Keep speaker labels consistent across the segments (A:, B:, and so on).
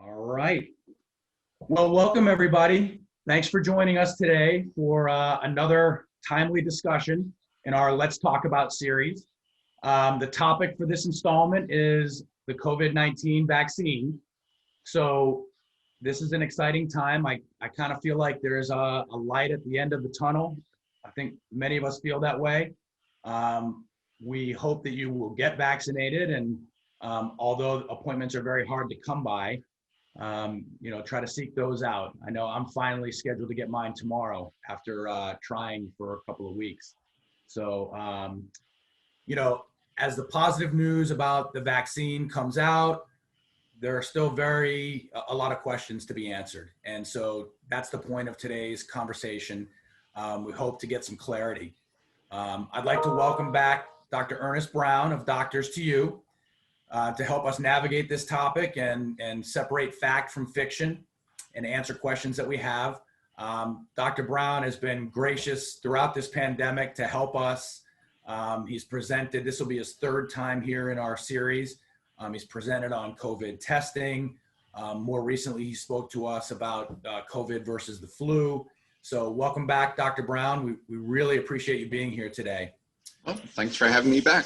A: All right. Well, welcome everybody. Thanks for joining us today for another timely discussion in our Let's Talk About series. The topic for this installment is the COVID-19 vaccine. So this is an exciting time. I kind of feel like there's a light at the end of the tunnel. I think many of us feel that way. We hope that you will get vaccinated, and although appointments are very hard to come by, try to seek those out. I know I'm finally scheduled to get mine tomorrow after trying for a couple of weeks. So, as the positive news about the vaccine comes out, there are still a lot of questions to be answered. And so that's the point of today's conversation. We hope to get some clarity. I'd like to welcome back Dr. Ernest Brown of Doctors to You to help us navigate this topic and separate fact from fiction and answer questions that we have. Dr. Brown has been gracious throughout this pandemic to help us. He's presented, this will be his third time here in our series. He's presented on COVID testing. More recently, he spoke to us about COVID versus the flu. So welcome back, Dr. Brown. We really appreciate you being here today.
B: Well, thanks for having me back.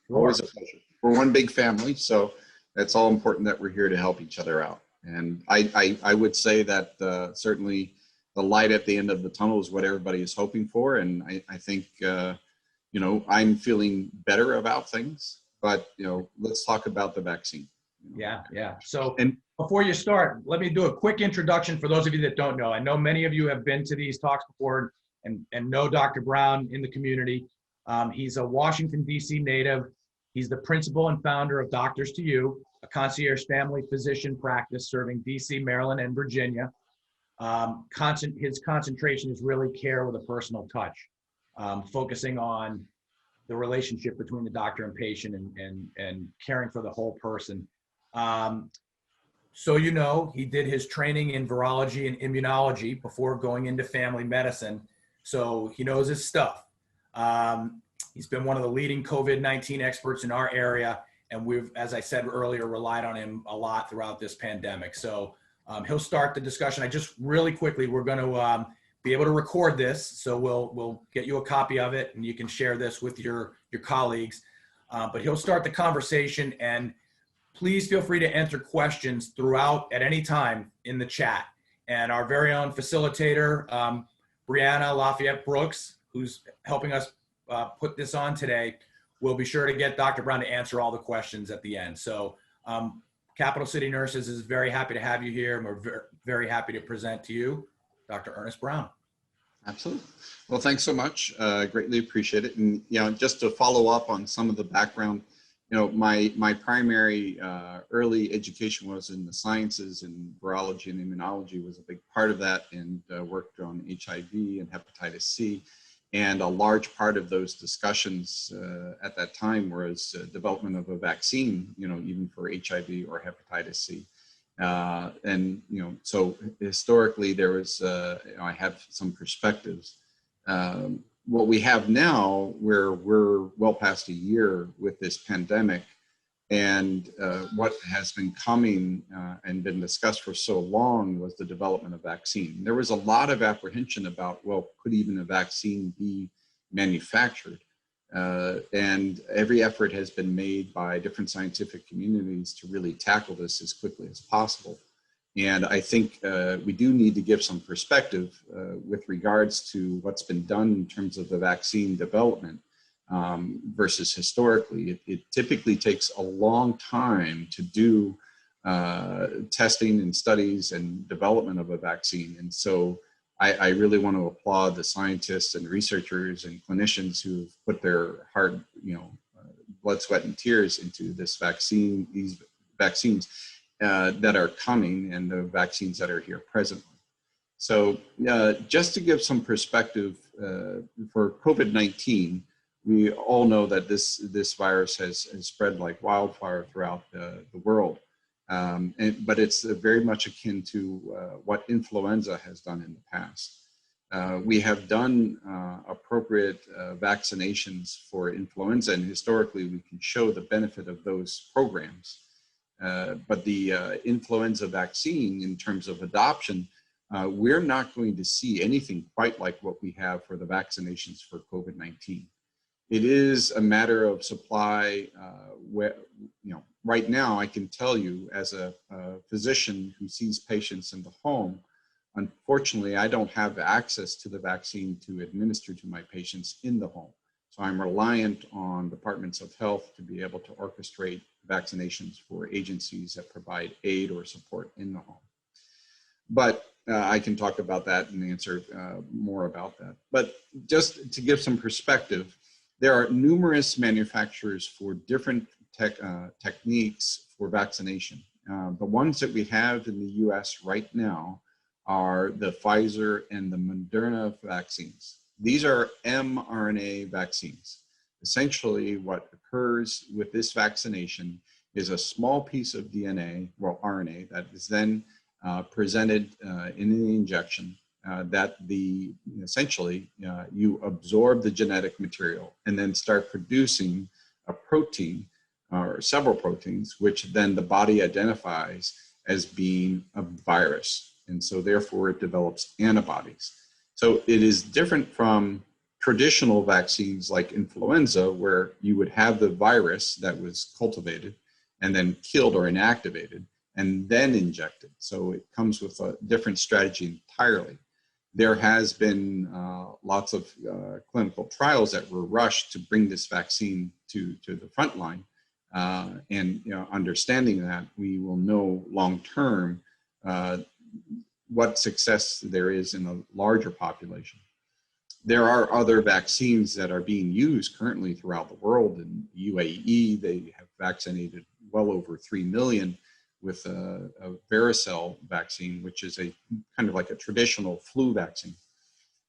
A: Sure.
B: Always a pleasure. We're one big family, so it's all important that we're here to help each other out. And I would say that certainly the light at the end of the tunnel is what everybody is hoping for. And I think, I'm feeling better about things, but, let's talk about the vaccine.
A: Yeah. So before you start, let me do a quick introduction for those of you that don't know. I know many of you have been to these talks before and know Dr. Brown in the community. He's a Washington, D.C. native. He's the principal and founder of Doctors to You, a concierge family physician practice serving D.C., Maryland, and Virginia. His concentration is really care with a personal touch, focusing on the relationship between the doctor and patient and caring for the whole person. So he did his training in virology and immunology before going into family medicine. So he knows his stuff. He's been one of the leading COVID-19 experts in our area, and we've, as I said earlier, relied on him a lot throughout this pandemic. So he'll start the discussion. Really quickly, we're going to be able to record this, so we'll get you a copy of it, and you can share this with your colleagues. But he'll start the conversation, and please feel free to answer questions throughout at any time in the chat. And our very own facilitator, Brianna Lafayette Brooks, who's helping us put this on today, we'll be sure to get Dr. Brown to answer all the questions at the end. So Capital City Nurses is very happy to have you here, and we're very happy to present to you Dr. Ernest Brown.
B: Absolutely. Well, thanks so much. Greatly appreciate it. And, just to follow up on some of the background, my primary early education was in the sciences, and virology and immunology was a big part of that, and worked on HIV and hepatitis C. And a large part of those discussions at that time was development of a vaccine, even for HIV or hepatitis C. So historically there was, I have some perspectives. What we have now, where we're well past a year with this pandemic, and what has been coming and been discussed for so long was the development of vaccine. There was a lot of apprehension about, well, could even a vaccine be manufactured? And every effort has been made by different scientific communities to really tackle this as quickly as possible. And I think we do need to give some perspective with regards to what's been done in terms of the vaccine development. Versus historically, it typically takes a long time to do testing and studies and development of a vaccine. And so I really want to applaud the scientists and researchers and clinicians who've put their heart, blood, sweat, and tears into this vaccine, these vaccines that are coming, and the vaccines that are here presently. So just to give some perspective for COVID-19, we all know that this virus has spread like wildfire throughout the world, but it's very much akin to what influenza has done in the past. We have done appropriate vaccinations for influenza, and historically we can show the benefit of those programs. But the influenza vaccine, in terms of adoption, we're not going to see anything quite like what we have for the vaccinations for COVID-19. It is a matter of supply. Where, right now, I can tell you, as a physician who sees patients in the home, unfortunately, I don't have access to the vaccine to administer to my patients in the home. So I'm reliant on departments of health to be able to orchestrate vaccinations for agencies that provide aid or support in the home. But I can talk about that and answer more about that. But just to give some perspective, there are numerous manufacturers for different techniques for vaccination. The ones that we have in the US right now are the Pfizer and the Moderna vaccines. These are mRNA vaccines. Essentially, what occurs with this vaccination is a small piece of DNA, well, RNA, that is then presented in the injection that essentially you absorb the genetic material and then start producing a protein or several proteins, which then the body identifies as being a virus. And so therefore it develops antibodies. So it is different from traditional vaccines like influenza, where you would have the virus that was cultivated and then killed or inactivated and then injected. So it comes with a different strategy entirely. There has been lots of clinical trials that were rushed to bring this vaccine to the front line. And understanding that, we will know long-term what success there is in a larger population. There are other vaccines that are being used currently throughout the world. In UAE, they have vaccinated well over 3 million with a varicella vaccine, which is a kind of like a traditional flu vaccine.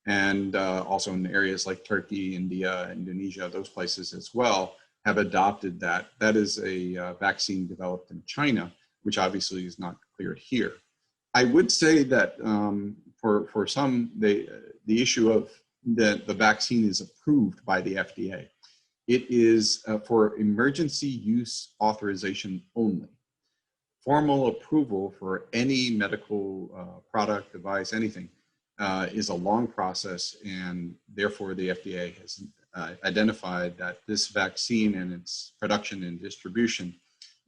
B: And also in areas like Turkey, India, Indonesia, those places as well have adopted that. That is a vaccine developed in China, which obviously is not cleared here. I would say that for some, the issue of the vaccine is approved by the FDA. It is for emergency use authorization only. Formal approval for any medical product, device, anything is a long process, and therefore the FDA has identified that this vaccine and its production and distribution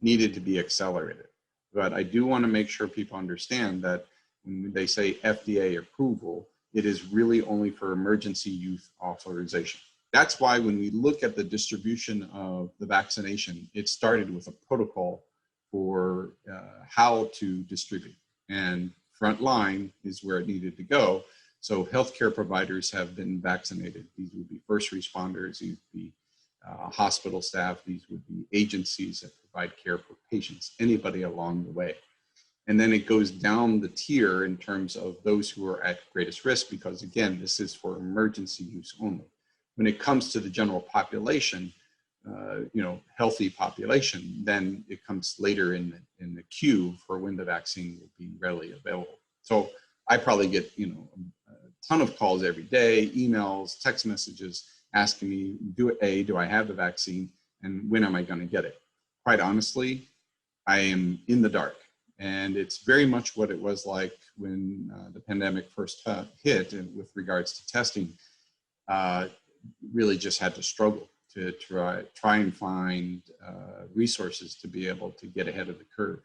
B: needed to be accelerated. But I do want to make sure people understand that when they say FDA approval, it is really only for emergency use authorization. That's why when we look at the distribution of the vaccination, it started with a protocol for how to distribute. And frontline is where it needed to go. So healthcare providers have been vaccinated. These would be first responders, these would be hospital staff, these would be agencies that provide care for patients, anybody along the way. And then it goes down the tier in terms of those who are at greatest risk, because again, this is for emergency use only. When it comes to the general population, healthy population, then it comes later in the queue for when the vaccine will be readily available. So I probably get, a ton of calls every day, emails, text messages asking me, do I have the vaccine, and when am I going to get it? Quite honestly, I am in the dark. And it's very much what it was like when the pandemic first hit, and with regards to testing, really just had to struggle to try and find resources to be able to get ahead of the curve.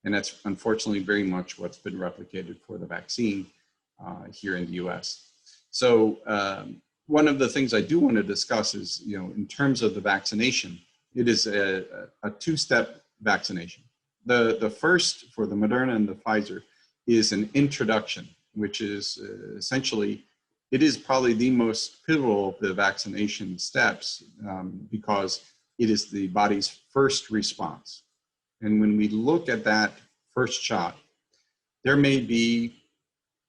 B: And that's unfortunately very much what's been replicated for the vaccine here in the US. So one of the things I do want to discuss is, in terms of the vaccination, it is a two-step vaccination. The first for the Moderna and the Pfizer is an introduction, which is essentially, it is probably the most pivotal of the vaccination steps because it is the body's first response. And when we look at that first shot, there may be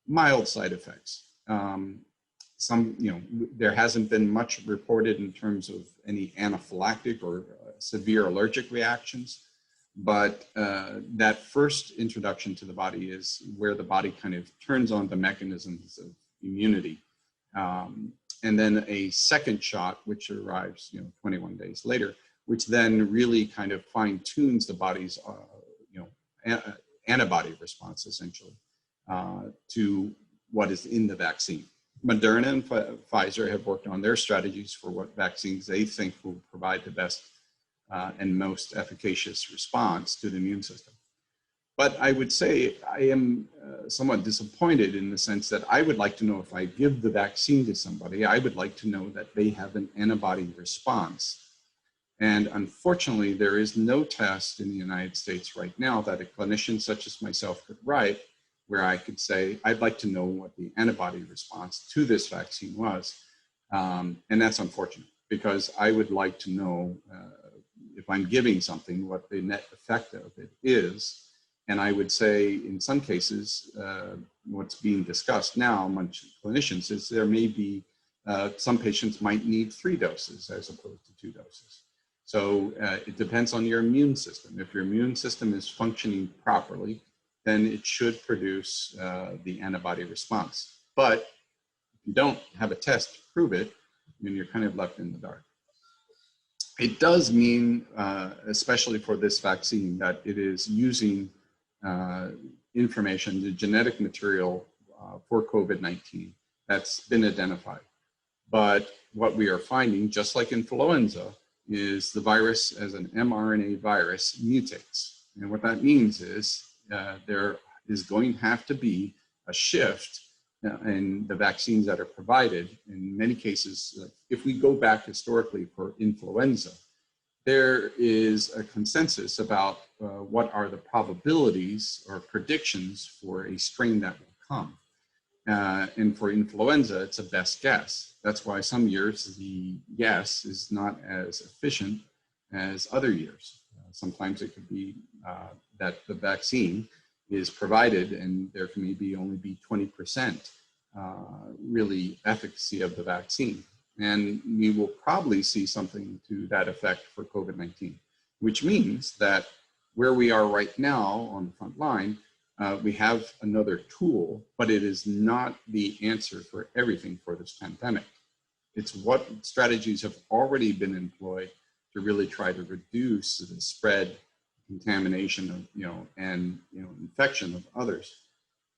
B: mild side effects. There hasn't been much reported in terms of any anaphylactic or severe allergic reactions. But that first introduction to the body is where the body kind of turns on the mechanisms of immunity. And then a second shot, which arrives 21 days later, which then really kind of fine tunes the body's antibody response, essentially, to what is in the vaccine. Moderna and Pfizer have worked on their strategies for what vaccines they think will provide the best and most efficacious response to the immune system. But I would say I am somewhat disappointed in the sense that I would like to know, if I give the vaccine to somebody, I would like to know that they have an antibody response. And unfortunately, there is no test in the United States right now that a clinician such as myself could write where I could say, I'd like to know what the antibody response to this vaccine was. And that's unfortunate, because I would like to know if I'm giving something, what the net effect of it is. And I would say in some cases, what's being discussed now amongst clinicians is there may be, some patients might need 3 doses as opposed to 2 doses. So it depends on your immune system. If your immune system is functioning properly, then it should produce the antibody response. But if you don't have a test to prove it, then you're kind of left in the dark. It does mean, especially for this vaccine, that it is using information, the genetic material for COVID-19 that's been identified. But what we are finding, just like influenza, is the virus as an mRNA virus mutates. And what that means is there is going to have to be a shift in the vaccines that are provided. In many cases, if we go back historically for influenza, there is a consensus about what are the probabilities or predictions for a strain that will come. And for influenza, it's a best guess. That's why some years the guess is not as efficient as other years. Sometimes it could be that the vaccine is provided and there can maybe only be 20% really efficacy of the vaccine. And we will probably see something to that effect for COVID-19, which means that where we are right now on the front line, we have another tool, but it is not the answer for everything for this pandemic. It's what strategies have already been employed to really try to reduce the spread, contamination of, and infection of others.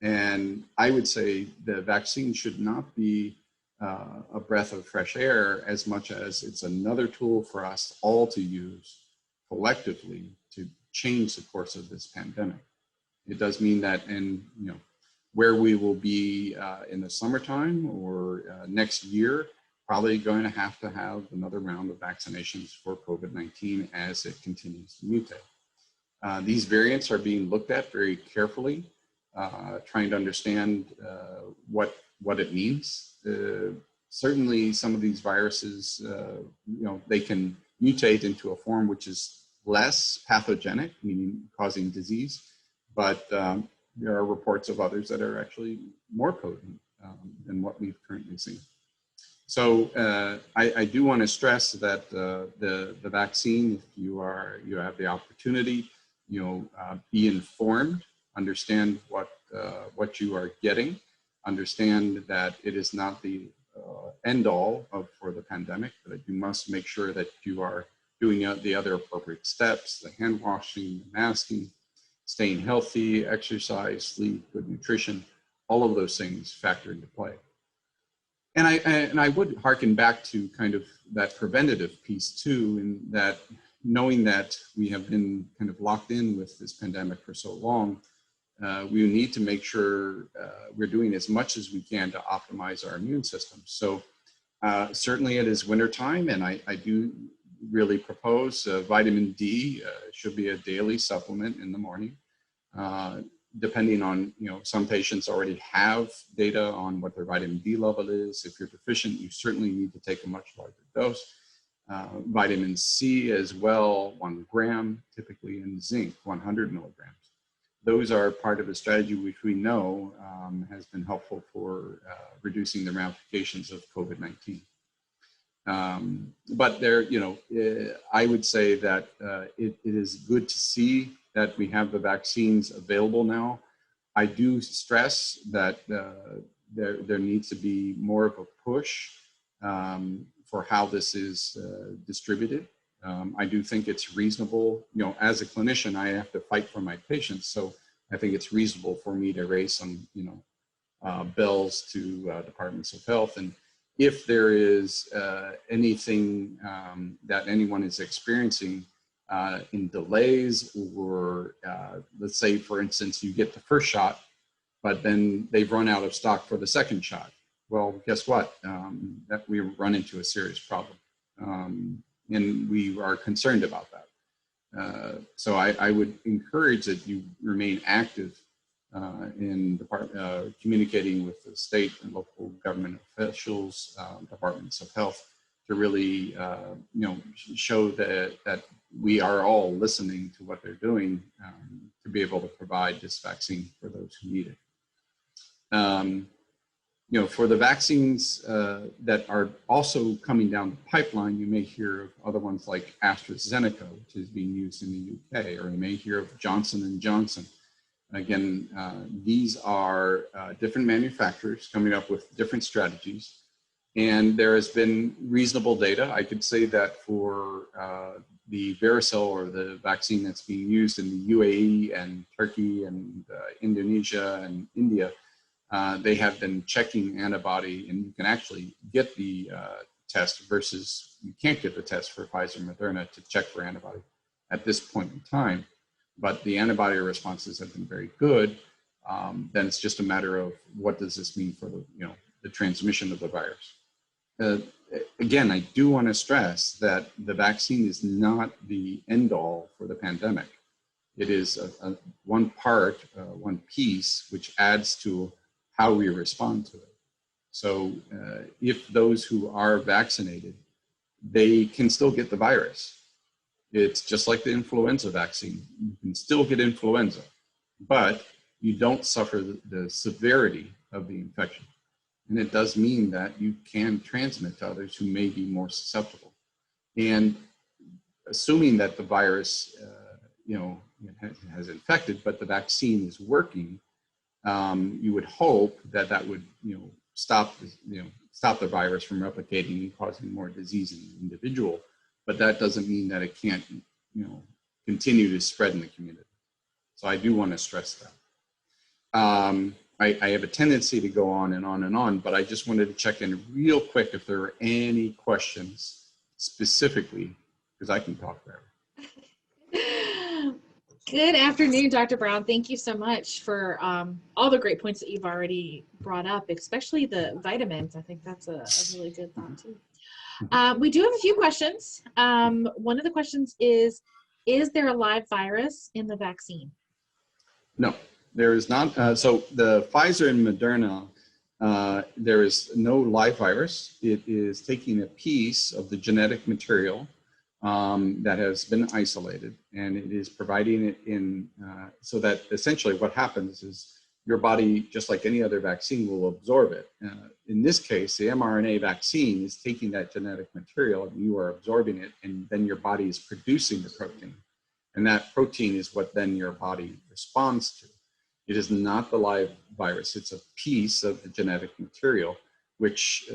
B: And I would say the vaccine should not be a breath of fresh air as much as it's another tool for us all to use collectively to change the course of this pandemic. It does mean that where we will be in the summertime or next year, probably going to have another round of vaccinations for COVID-19 as it continues to mutate. These variants are being looked at very carefully, trying to understand what it means. Certainly some of these viruses, they can mutate into a form which is less pathogenic, meaning causing disease, but there are reports of others that are actually more potent than what we've currently seen. So I do want to stress that the vaccine, if you have the opportunity, be informed, understand what you are getting, understand that it is not the end all for the pandemic, but that you must make sure that you are doing the other appropriate steps, the hand washing, the masking, staying healthy, exercise, sleep, good nutrition, all of those things factor into play. And I would harken back to kind of that preventative piece too, in that knowing that we have been kind of locked in with this pandemic for so long, we need to make sure we're doing as much as we can to optimize our immune system. So certainly it is wintertime, and I do really propose vitamin D should be a daily supplement in the morning. Depending on, some patients already have data on what their vitamin D level is. If you're deficient, you certainly need to take a much larger dose. Vitamin C as well, 1 gram, typically, and zinc, 100 milligrams. Those are part of a strategy which we know has been helpful for reducing the ramifications of COVID-19. But there, I would say that it is good to see that we have the vaccines available now. I do stress that there needs to be more of a push for how this is distributed. I do think it's reasonable, as a clinician, I have to fight for my patients. So I think it's reasonable for me to raise some, bells to departments of health. And if there is anything that anyone is experiencing in delays, or let's say, for instance, you get the first shot, but then they've run out of stock for the second shot. Well, guess what? That we run into a serious problem. And we are concerned about that. So I would encourage that you remain active in communicating with the state and local government officials, departments of health, to really show that we are all listening to what they're doing, to be able to provide this vaccine for those who need it. For the vaccines that are also coming down the pipeline, you may hear of other ones like AstraZeneca, which is being used in the UK, or you may hear of Johnson & Johnson. Again, these are different manufacturers coming up with different strategies, and there has been reasonable data. I could say that for the varicella, or the vaccine that's being used in the UAE and Turkey and Indonesia and India, they have been checking antibody, and you can actually get the test, versus you can't get the test for Pfizer and Moderna to check for antibody at this point in time. But the antibody responses have been very good. Then it's just a matter of what does this mean for the transmission of the virus. Again, I do want to stress that the vaccine is not the end all for the pandemic. It is one part, one piece, which adds to how we respond to it. So if those who are vaccinated, they can still get the virus. It's just like the influenza vaccine. You can still get influenza, but you don't suffer the severity of the infection. And it does mean that you can transmit to others who may be more susceptible. And assuming that the virus, has infected, but the vaccine is working, you would hope that that would, stop the virus from replicating and causing more disease in the individual. But that doesn't mean that it can't, continue to spread in the community. So I do want to stress that. I have a tendency to go on and on and on, but I just wanted to check in real quick if there were any questions specifically, because I can talk forever.
C: Good afternoon, Dr. Brown. Thank you so much for all the great points that you've already brought up, especially the vitamins. I think that's a really good thought too. We do have a few questions. One of the questions is there a live virus in the vaccine?
B: No, there is not. So the Pfizer and Moderna, there is no live virus. It is taking a piece of the genetic material that has been isolated, and it is providing it in, so that essentially what happens is your body, just like any other vaccine, will absorb it. In this case, the mRNA vaccine is taking that genetic material and you are absorbing it, and then your body is producing the protein. And that protein is what then your body responds to. It is not the live virus. It's a piece of the genetic material, which,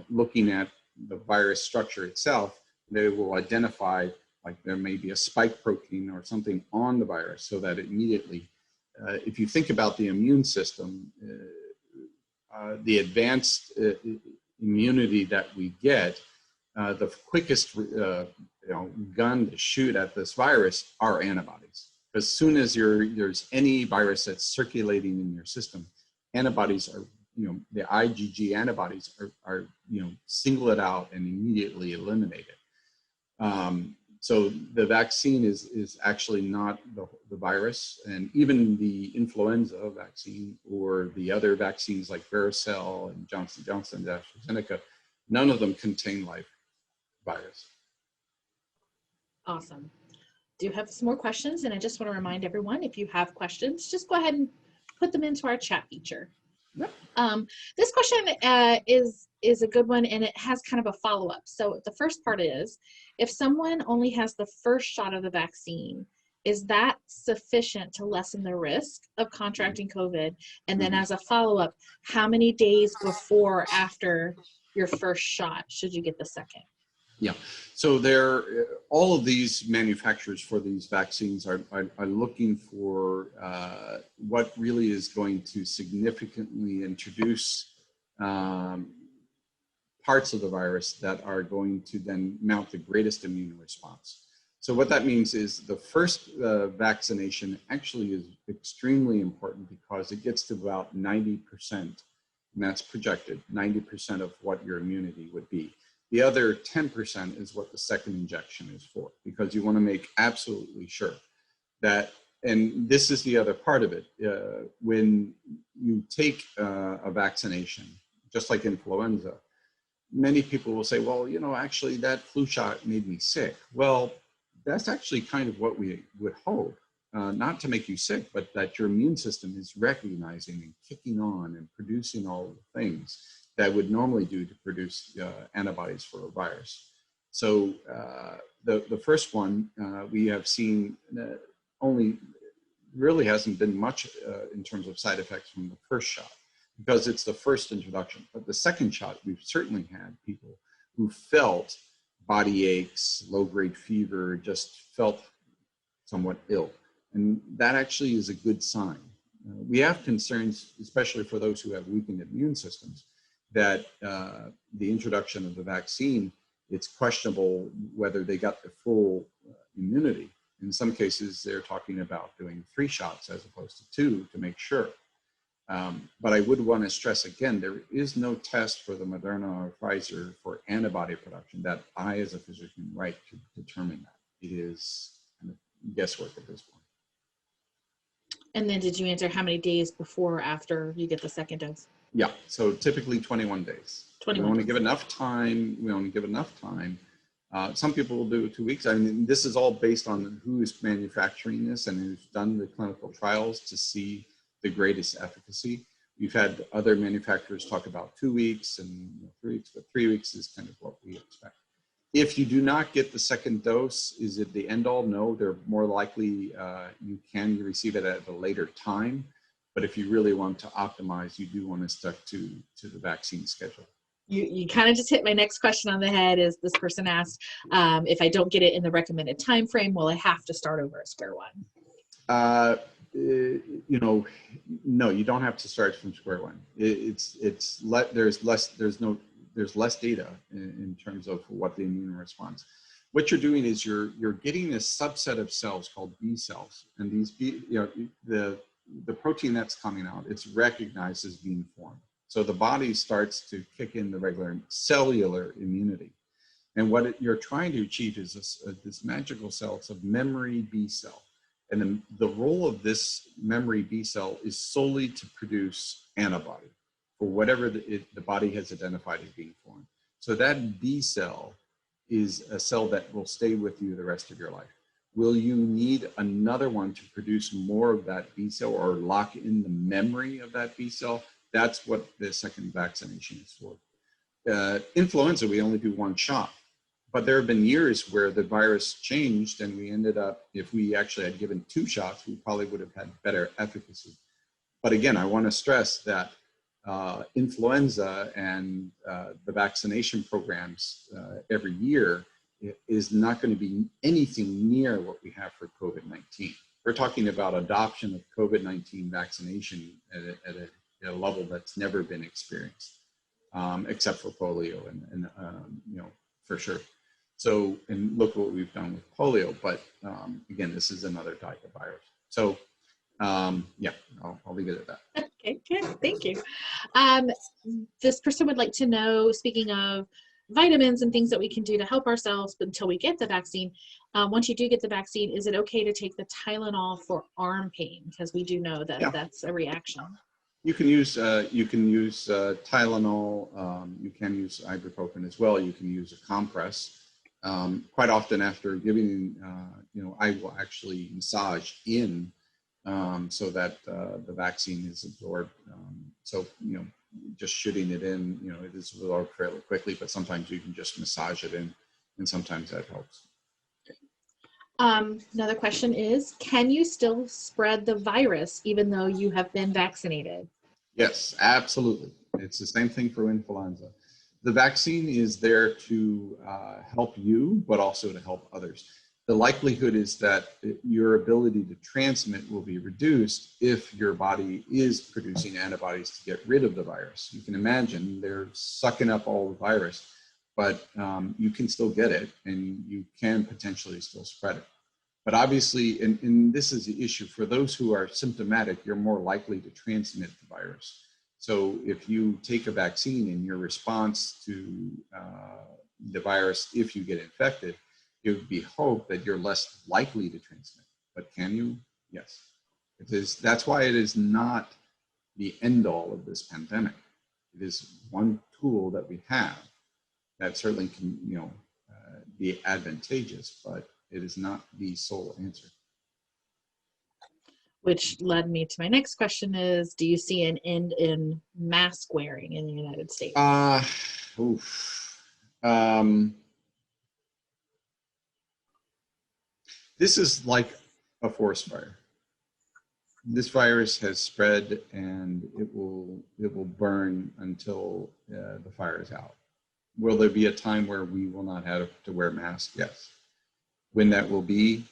B: looking at the virus structure itself, they will identify, like there may be a spike protein or something on the virus, so that immediately, if you think about the immune system, the advanced immunity that we get, the quickest gun to shoot at this virus are antibodies. As soon as there's any virus that's circulating in your system, antibodies are, the IgG antibodies are single it out and immediately eliminate it. So the vaccine is actually not the virus, and even the influenza vaccine or the other vaccines like varicella and Johnson & Johnson, AstraZeneca, none of them contain live virus.
C: Awesome. Do have some more questions, and I just want to remind everyone, if you have questions, just go ahead and put them into our chat feature.
B: Yep.
C: This question is a good one, and it has kind of a follow-up. So the first part is, if someone only has the first shot of the vaccine, is that sufficient to lessen the risk of contracting COVID? And then as a follow-up, how many days before or after your first shot should you get the second?
B: Yeah. So all of these manufacturers for these vaccines are looking for what really is going to significantly introduce parts of the virus that are going to then mount the greatest immune response. So what that means is the first vaccination actually is extremely important because it gets to about 90%, and that's projected, 90% of what your immunity would be. The other 10% is what the second injection is for, because you want to make absolutely sure that, and this is the other part of it, when you take a vaccination, just like influenza, many people will say, well, you know, actually that flu shot made me sick. Well, that's actually kind of what we would hope, not to make you sick, but that your immune system is recognizing and kicking on and producing all the things that would normally do to produce antibodies for a virus. So the first one we have seen only really hasn't been much in terms of side effects from the first shot, because it's the first introduction. But the second shot, we've certainly had people who felt body aches, low-grade fever, just felt somewhat ill. And that actually is a good sign. We have concerns, especially for those who have weakened immune systems, that the introduction of the vaccine, it's questionable whether they got the full immunity. In some cases, they're talking about doing 3 shots as opposed to 2 to make sure. But I would want to stress again, there is no test for the Moderna or Pfizer for antibody production that I, as a physician, right to determine that. It is kind of guesswork at this point.
C: And then did you answer how many days before or after you get the second dose?
B: Yeah, so typically 21 days.
C: 21
B: we want to
C: days.
B: give enough time. We only give enough time. Some people will do 2 weeks. I mean, this is all based on who is manufacturing this and who's done the clinical trials to see the greatest efficacy. We've had other manufacturers talk about 2 weeks and 3 weeks, but 3 weeks is kind of what we expect. If you do not get the second dose, is it the end all? No, they're more likely you can receive it at a later time. But if you really want to optimize, you do want to stick to the vaccine schedule.
C: You kind of just hit my next question on the head. Is this person asked, if I don't get it in the recommended time frame, will I have to start over at square one?
B: You know, no, you don't have to start from square one. There's less data in terms of what the immune response. What you're doing is you're getting a subset of cells called B cells, and these the protein that's coming out, it's recognized as being formed. So the body starts to kick in the regular cellular immunity. And what you're trying to achieve is this magical cell. It's a memory B cell. And the role of this memory B cell is solely to produce antibody for whatever the body has identified as being formed. So that B cell is a cell that will stay with you the rest of your life. Will you need another one to produce more of that B cell or lock in the memory of that B cell? That's what the second vaccination is for. Influenza, we only do 1 shot. But there have been years where the virus changed and we ended up, if we actually had given 2 shots, we probably would have had better efficacy. But again, I want to stress that influenza and the vaccination programs every year is not going to be anything near what we have for COVID-19. We're talking about adoption of COVID-19 vaccination at a level that's never been experienced, except for polio and for sure. So, and look what we've done with polio, but again, this is another type of virus. So, yeah, I'll leave it at that.
C: Okay, good, thank you. This person would like to know, speaking of vitamins and things that we can do to help ourselves until we get the vaccine, once you do get the vaccine, is it okay to take the Tylenol for arm pain? Because we do know that that's a reaction.
B: You can use Tylenol. You can use ibuprofen as well. You can use a compress. Quite often after giving, I will actually massage in so that the vaccine is absorbed. So, just shooting it in, it is absorbed fairly quickly, but sometimes you can just massage it in, and sometimes that helps.
C: Another question is, can you still spread the virus even though you have been vaccinated?
B: Yes, absolutely. It's the same thing for influenza. the vaccine is there to help you, but also to help others. The likelihood is that your ability to transmit will be reduced if your body is producing antibodies to get rid of the virus. You can imagine they're sucking up all the virus, but you can still get it, and you can potentially still spread it. But obviously, and this is the issue, for those who are symptomatic, you're more likely to transmit the virus. So if you take a vaccine and your response to the virus, if you get infected, it would be hoped that you're less likely to transmit. But can you? Yes. It is. That's why it is not the end all of this pandemic. It is one tool that we have that certainly can, be advantageous, but it is not the sole answer.
C: Which led me to my next question is, do you see an end in mask wearing in the United States?
B: This is like a forest fire. This virus has spread, and it will burn until the fire is out. Will there be a time where we will not have to wear masks? Yes. When that will be,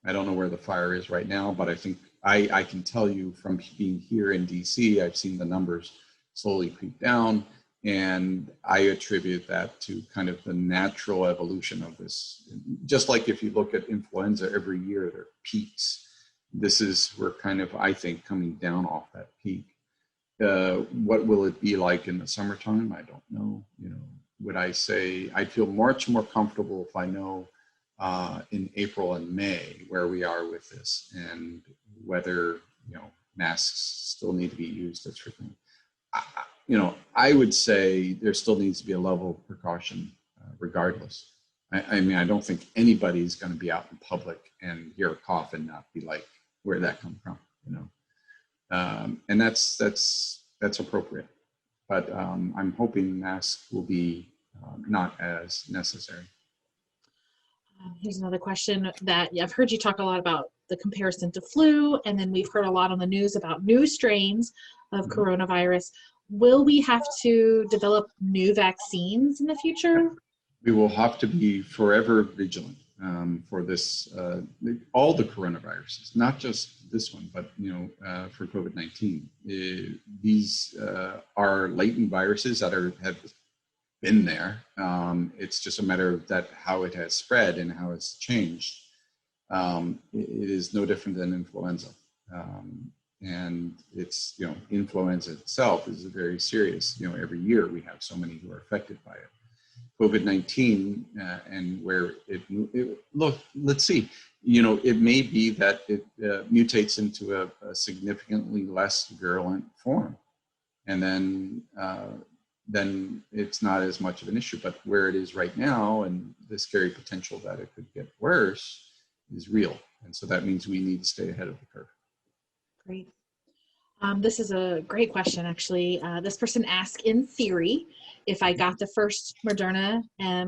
B: I don't know where the fire is right now, but I think I can tell you from being here in DC, I've seen the numbers slowly creep down, and I attribute that to kind of the natural evolution of this. Just like if you look at influenza, every year there are peaks. We're kind of, I think, coming down off that peak. What will it be like in the summertime? I don't know. Would I say I'd feel much more comfortable if I know in April and May where we are with this, and whether masks still need to be used as frequently. I would say there still needs to be a level of precaution regardless. I mean, I don't think anybody's going to be out in public and hear a cough and not be like, where'd that come from? And that's appropriate. But I'm hoping masks will be not as necessary.
C: Here's another question that I've heard you talk a lot about the comparison to flu, and then we've heard a lot on the news about new strains of coronavirus. Will we have to develop new vaccines in the future?
B: We will have to be forever vigilant for this, all the coronaviruses, not just this one, but for COVID-19. These are latent viruses that have been there. It's just a matter of how it has spread and how it's changed. It is no different than influenza. And it's, influenza itself is very serious. Every year we have so many who are affected by it. COVID-19 and where let's see, it may be that it mutates into a significantly less virulent form. And then it's not as much of an issue. But where it is right now, and the scary potential that it could get worse, is real. And so that means we need to stay ahead of the curve.
C: Great. This is a great question, actually. This person asked, in theory, if I got the first Moderna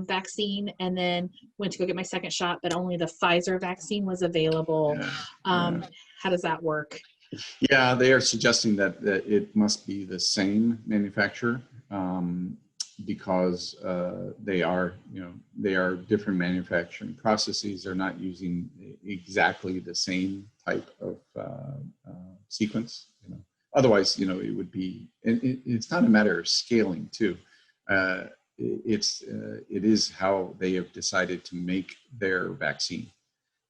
C: vaccine and then went to go get my second shot, but only the Pfizer vaccine was available, how does that work?
B: Yeah, they are suggesting that it must be the same manufacturer because they are different manufacturing processes. They're not using exactly the same type of sequence. Otherwise, it would be. And it's not a matter of scaling too. It is how they have decided to make their vaccine.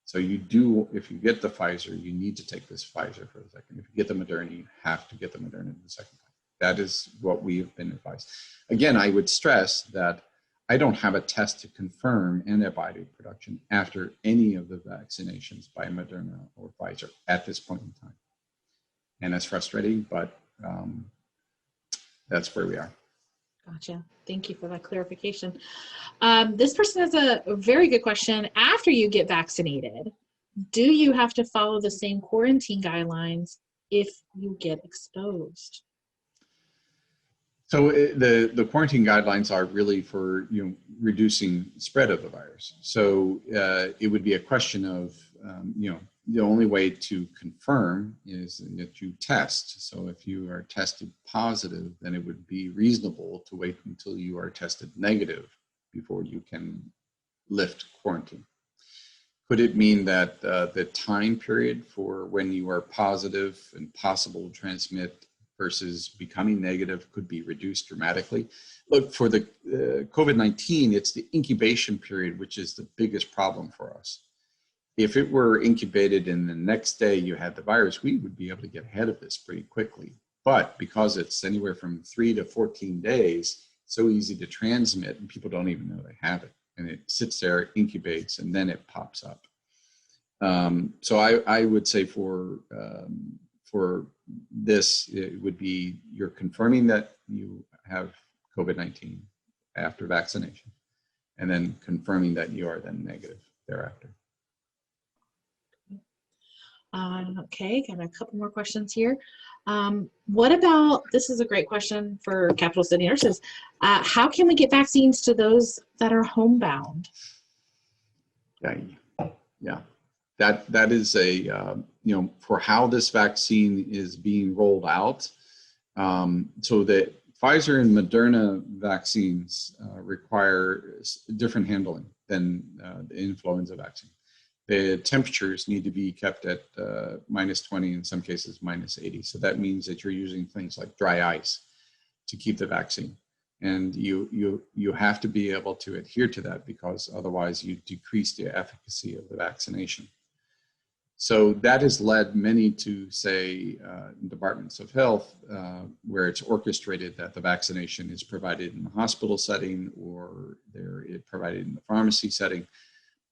B: So if you get the Pfizer, you need to take this Pfizer for the second. If you get the Moderna, you have to get the Moderna the second time. That is what we have been advised. Again, I would stress that I don't have a test to confirm antibody production after any of the vaccinations by Moderna or Pfizer at this point in time. And that's frustrating, but that's where we are.
C: Gotcha. Thank you for that clarification. This person has a very good question. After you get vaccinated, do you have to follow the same quarantine guidelines if you get exposed?
B: So the quarantine guidelines are really for reducing spread of the virus. So it would be a question of the only way to confirm is that you test. So if you are tested positive, then it would be reasonable to wait until you are tested negative before you can lift quarantine. Could it mean that the time period for when you are positive and possible to transmit versus becoming negative could be reduced dramatically? Look, for the COVID-19, it's the incubation period, which is the biggest problem for us. If it were incubated and the next day you had the virus, we would be able to get ahead of this pretty quickly. But because it's anywhere from 3 to 14 days, so easy to transmit, and people don't even know they have it. And it sits there, incubates, and then it pops up. So I would say for this, it would be you're confirming that you have COVID-19 after vaccination, and then confirming that you are then negative thereafter.
C: Okay, got a couple more questions here. What about, this is a great question for Capital City nurses. How can we get vaccines to those that are homebound?
B: Yeah. That is a, for how this vaccine is being rolled out. So that Pfizer and Moderna vaccines require different handling than the influenza vaccine. The temperatures need to be kept at -20, in some cases -80. So that means that you're using things like dry ice to keep the vaccine. And you have to be able to adhere to that, because otherwise you decrease the efficacy of the vaccination. So that has led many to say departments of health where it's orchestrated that the vaccination is provided in the hospital setting or it's provided in the pharmacy setting,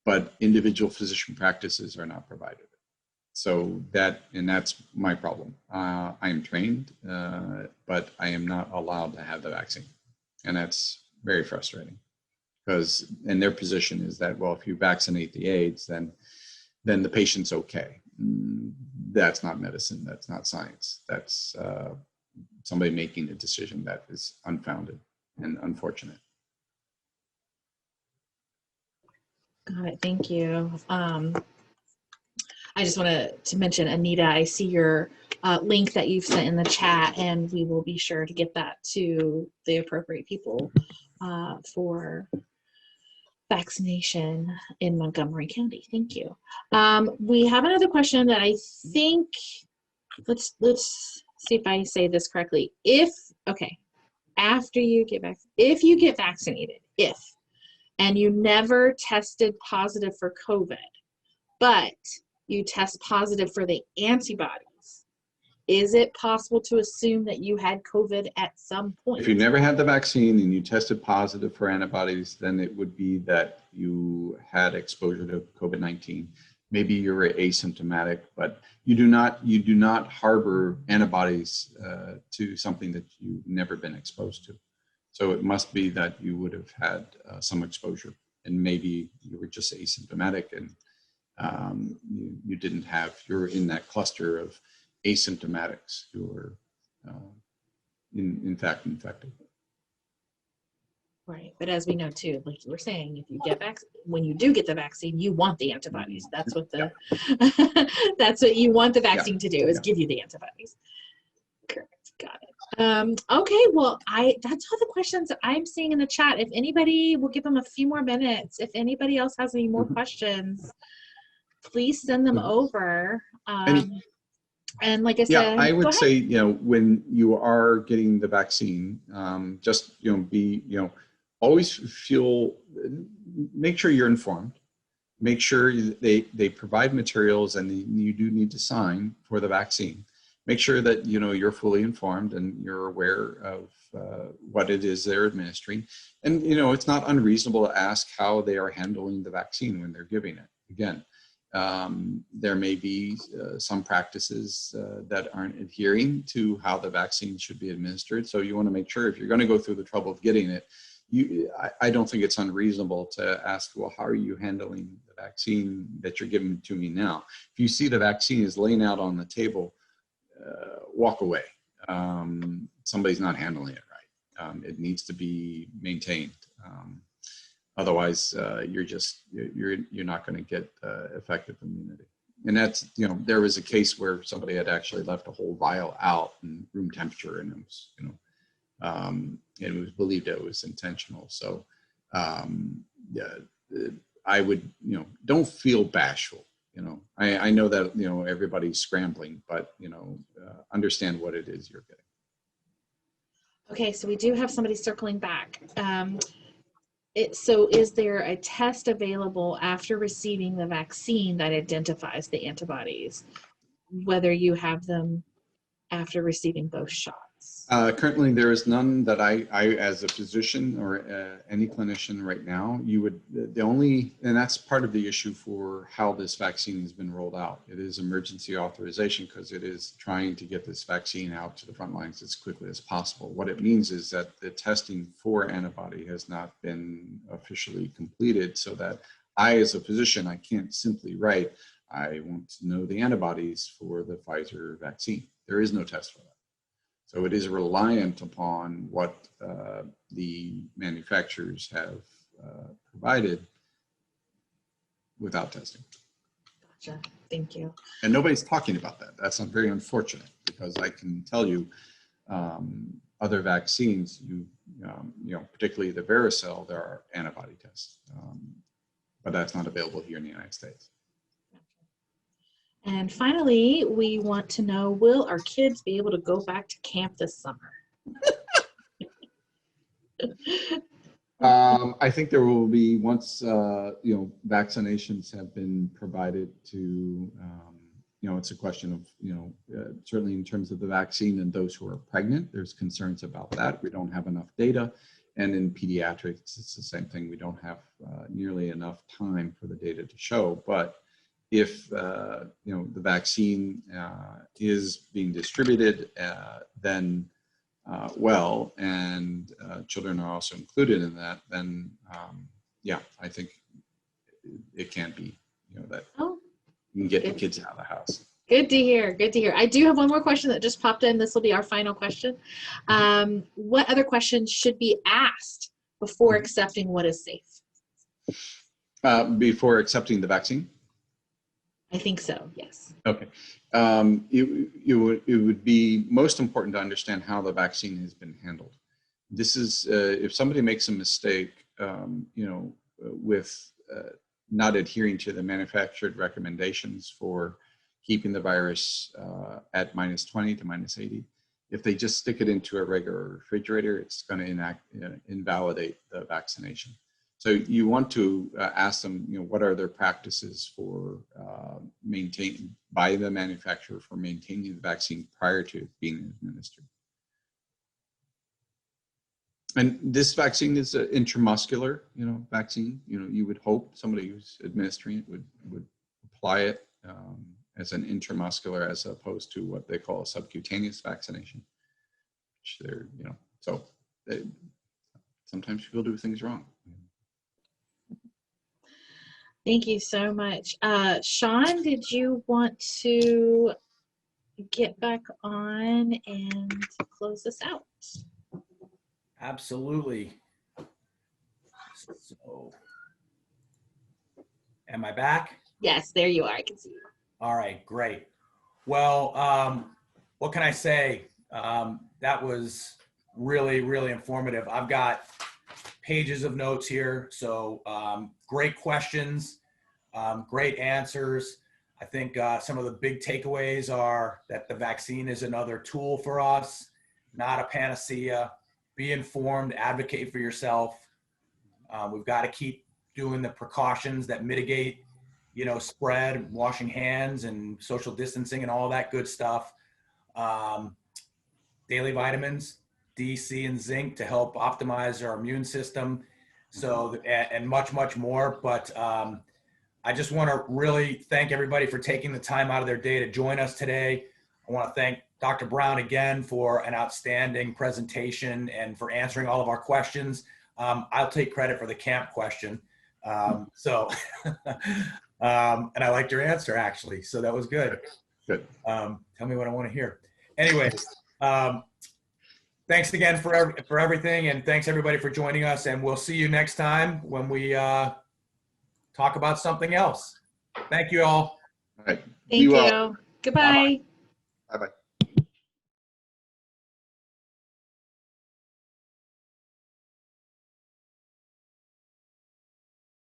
B: but individual physician practices are not provided. So that's my problem. I am trained, but I am not allowed to have the vaccine. And that's very frustrating, because, and their position is that, well, if you vaccinate the AIDS, then the patient's okay. That's not medicine. That's not science. That's somebody making a decision that is unfounded and unfortunate.
C: Got it. Thank you. I just wanted to mention, Anita, I see your link that you've sent in the chat, and we will be sure to get that to the appropriate people for vaccination in Montgomery County. Thank you. We have another question that I think, let's see if I say this correctly. After you get if you get vaccinated, and you never tested positive for COVID, but you test positive for the antibodies, is it possible to assume that you had COVID at some point?
B: If you never had the vaccine and you tested positive for antibodies, then it would be that you had exposure to COVID-19. Maybe you were asymptomatic, but you do not harbor antibodies to something that you've never been exposed to. So it must be that you would have had some exposure, and maybe you were just asymptomatic, and you didn't have, you're in that cluster of asymptomatics who are in fact infected.
C: Right, but as we know too, like you were saying, if you get when you do get the vaccine, you want the antibodies. That's what the that's what you want the vaccine to do, is give you the antibodies. Correct, got it. Okay, well, that's all the questions that I'm seeing in the chat. If anybody, we'll give them a few more minutes. If anybody else has any more questions, please send them over. And like I said,
B: I would say, when you are getting the vaccine, just, always make sure you're informed. Make sure they provide materials, and you do need to sign for the vaccine. Make sure that, you're fully informed and you're aware of what it is they're administering. And, it's not unreasonable to ask how they are handling the vaccine when they're giving it. Again, there may be some practices that aren't adhering to how the vaccine should be administered. So you want to make sure, if you're going to go through the trouble of getting it, I don't think it's unreasonable to ask, well, how are you handling the vaccine that you're giving to me now? If you see the vaccine is laying out on the table, walk away. Somebody's not handling it right. It needs to be maintained. Otherwise, you're not going to get effective immunity. And that's, you know, there was a case where somebody had actually left a whole vial out in room temperature, and it was, you know, and it was believed it was intentional. So, yeah, I would, you know, don't feel bashful. You know, I know that, you know, everybody's scrambling, but, you know, understand what it is you're getting.
C: Okay, so we do have somebody circling back. So is there a test available after receiving the vaccine that identifies the antibodies, whether you have them after receiving both shots?
B: Currently, there is none that I as a physician or any clinician right now, you would, the only, and that's part of the issue for how this vaccine has been rolled out. It is emergency authorization because it is trying to get this vaccine out to the front lines as quickly as possible. What it means is that the testing for antibody has not been officially completed, so that I, as a physician, I can't simply write, I want to know the antibodies for the Pfizer vaccine. There is no test for that. So it is reliant upon what the manufacturers have provided without testing.
C: Gotcha. Thank you.
B: And nobody's talking about that. That's very unfortunate, because I can tell you other vaccines, you know, particularly the varicella, there are antibody tests, but that's not available here in the United States.
C: And finally, we want to know, will our kids be able to go back to camp this summer?
B: I think there will be, once you know, vaccinations have been provided to, you know, it's a question of, you know, certainly in terms of the vaccine and those who are pregnant, there's concerns about that. We don't have enough data. And in pediatrics, it's the same thing. We don't have nearly enough time for the data to show. But if you know, the vaccine is being distributed, then well, and children are also included in that, then yeah, I think it can be, you know, that you can get the kids out of the house.
C: Good to hear. Good to hear. I do have one more question that just popped in. This will be our final question. What other questions should be asked before accepting what is safe?
B: Before accepting the vaccine?
C: I think so, yes.
B: Okay. It would be most important to understand how the vaccine has been handled. This is, if somebody makes a mistake, you know, with not adhering to the manufactured recommendations for keeping the virus at -20 to -80, if they just stick it into a regular refrigerator, it's going to invalidate the vaccination. So you want to ask them, you know, what are their practices for maintaining, by the manufacturer, for maintaining the vaccine prior to being administered. And this vaccine is an intramuscular, you know, vaccine. You know, you would hope somebody who's administering it would apply it as an intramuscular, as opposed to what they call a subcutaneous vaccination. Which they're, you know, so sometimes people do things wrong.
C: Thank you so much. Sean, did you want to get back on and close this out?
A: Absolutely. So, am I back?
C: Yes, there you are. I can see you.
A: All right, great. Well, what can I say? That was really, really informative. I've got pages of notes here. So great questions, great answers. I think some of the big takeaways are that the vaccine is another tool for us, not a panacea. Be informed, advocate for yourself. We've got to keep doing the precautions that mitigate, you know, spread, washing hands and social distancing and all that good stuff. Daily vitamins, D, C, and zinc to help optimize our immune system. So, and much, much more. But I just want to really thank everybody for taking the time out of their day to join us today. I want to thank Dr. Brown again for an outstanding presentation and for answering all of our questions. I'll take credit for the camp question. And I liked your answer, actually. So that was good.
B: Good.
A: Tell me what I want to hear. Anyways, thanks again for everything, and thanks everybody for joining us, and we'll see you next time when we talk about something else. Thank you all.
B: All right.
C: Thank
B: well.
C: you. Goodbye.
B: Bye-bye.